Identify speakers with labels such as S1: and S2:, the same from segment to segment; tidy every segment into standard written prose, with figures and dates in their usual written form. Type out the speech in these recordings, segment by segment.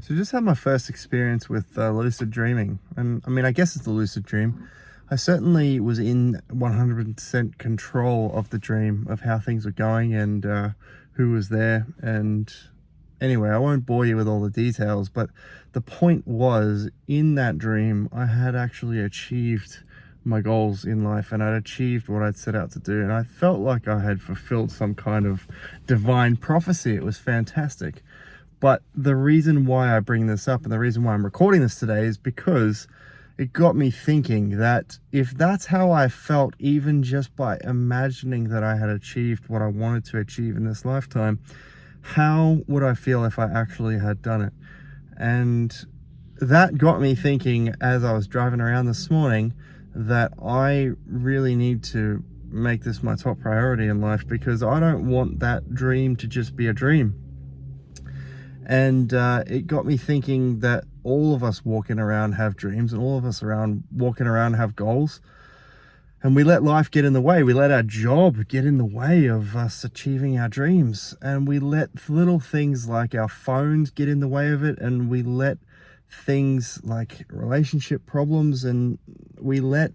S1: So just had my first experience with lucid dreaming. And I mean, I guess it's a lucid dream. I certainly was in 100% control of the dream, of how things were going and who was there. And anyway, I won't bore you with all the details, but the point was, in that dream, I had actually achieved my goals in life, and I'd achieved what I'd set out to do. And I felt like I had fulfilled some kind of divine prophecy. It was fantastic. But the reason why I bring this up and the reason why I'm recording this today is because it got me thinking that if that's how I felt, even just by imagining that I had achieved what I wanted to achieve in this lifetime, how would I feel if I actually had done it? And that got me thinking, as I was driving around this morning, that I really need to make this my top priority in life, because I don't want that dream to just be a dream. And it got me thinking that all of us walking around have dreams, and all of us walking around have goals. And we let life get in the way. We let our job get in the way of us achieving our dreams. And we let little things like our phones get in the way of it. And we let things like relationship problems, and we let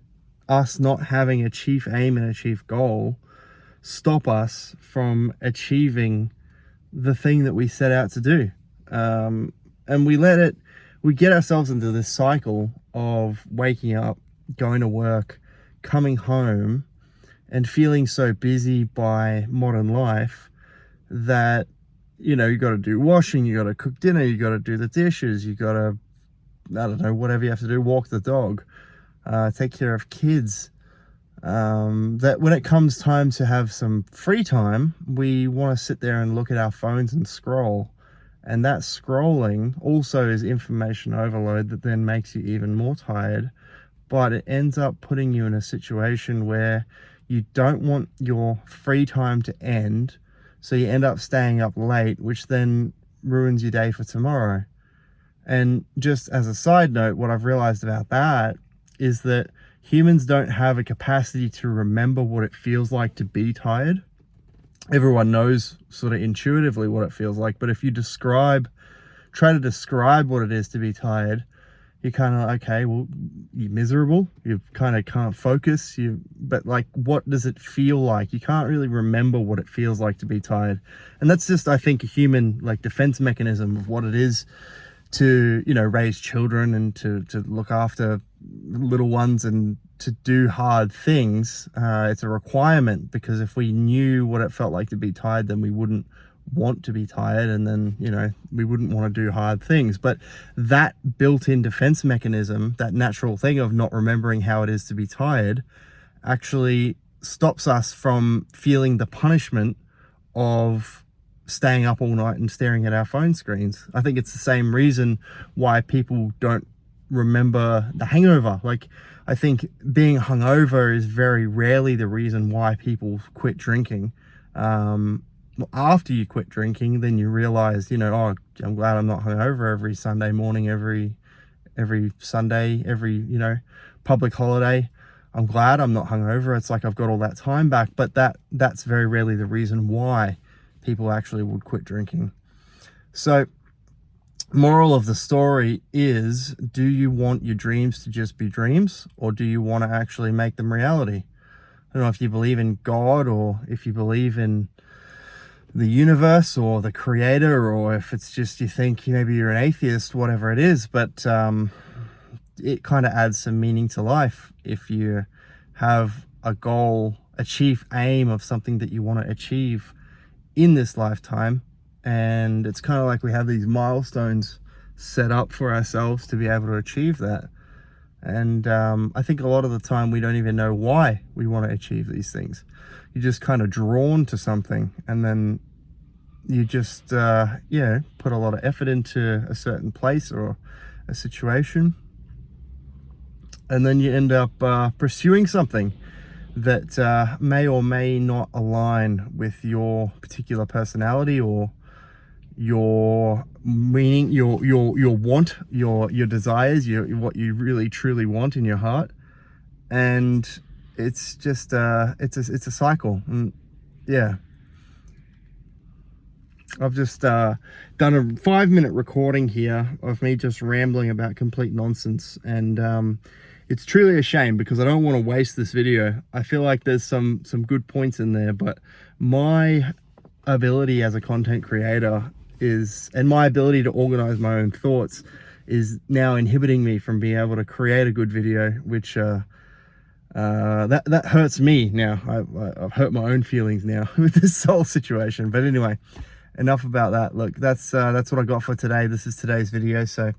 S1: us not having a chief aim and a chief goal stop us from achieving the thing that we set out to do. And we get ourselves into this cycle of waking up, going to work, coming home, and feeling so busy by modern life that, you got to do washing, you got to cook dinner, you got to do the dishes, you got to, I don't know, whatever you have to do, walk the dog, take care of kids. That when it comes time to have some free time, we want to sit there and look at our phones and scroll. And that scrolling also is information overload that then makes you even more tired, but it ends up putting you in a situation where you don't want your free time to end, so you end up staying up late, which then ruins your day for tomorrow. And just as a side note, what I've realized about that is that humans don't have a capacity to remember what it feels like to be tired. Everyone knows sort of intuitively what it feels like, but if you try to describe what it is to be tired, you're kind of like, okay, well, you're miserable, you kind of can't focus, but like, what does it feel like? You can't really remember what it feels like to be tired. And that's just, I think, a human like defense mechanism of what it is to, raise children and to look after little ones and to do hard things. It's a requirement, because if we knew what it felt like to be tired, then we wouldn't want to be tired, and then we wouldn't want to do hard things. But that built-in defense mechanism, that natural thing of not remembering how it is to be tired, actually stops us from feeling the punishment of staying up all night and staring at our phone screens. I think it's the same reason why people don't remember the hangover. Like, I think being hungover is very rarely the reason why people quit drinking. After you quit drinking, then you realize, oh, I'm glad I'm not hungover every Sunday morning, every Sunday, every, public holiday. I'm glad I'm not hungover. It's like I've got all that time back. But that's very rarely the reason why people actually would quit drinking. So, moral of the story is, do you want your dreams to just be dreams, or do you want to actually make them reality? I don't know if you believe in God, or if you believe in the universe or the creator, or if it's just you think maybe you're an atheist, whatever it is, but it kind of adds some meaning to life if you have a goal, a chief aim of something that you want to achieve in this lifetime. And it's kind of like we have these milestones set up for ourselves to be able to achieve that. And I think a lot of the time we don't even know why we want to achieve these things. You're just kind of drawn to something, and then you just put a lot of effort into a certain place or a situation, and then you end up pursuing something that may or may not align with your particular personality, or your meaning, your want, your desires, what you really truly want in your heart. And it's just it's a cycle. And yeah, I've just done a 5-minute recording here of me just rambling about complete nonsense, and it's truly a shame because I don't want to waste this video. I feel like there's some good points in there, but my ability as a content creator and my ability to organize my own thoughts is now inhibiting me from being able to create a good video, which that hurts me now. I've hurt my own feelings now with this whole situation. But anyway, enough about that. Look, that's what I got for today. This is today's video. So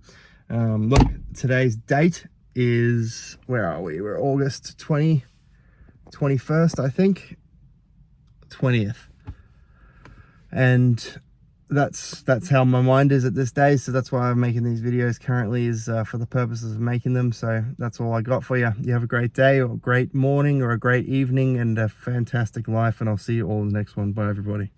S1: look, today's date is, where are we? We're August 21st, I think, 20th. And that's how my mind is at this day. So that's why I'm making these videos currently, is for the purposes of making them. So that's all I got for you. You have a great day, or a great morning, or a great evening, and a fantastic life, and I'll see you all in the next one. Bye, everybody.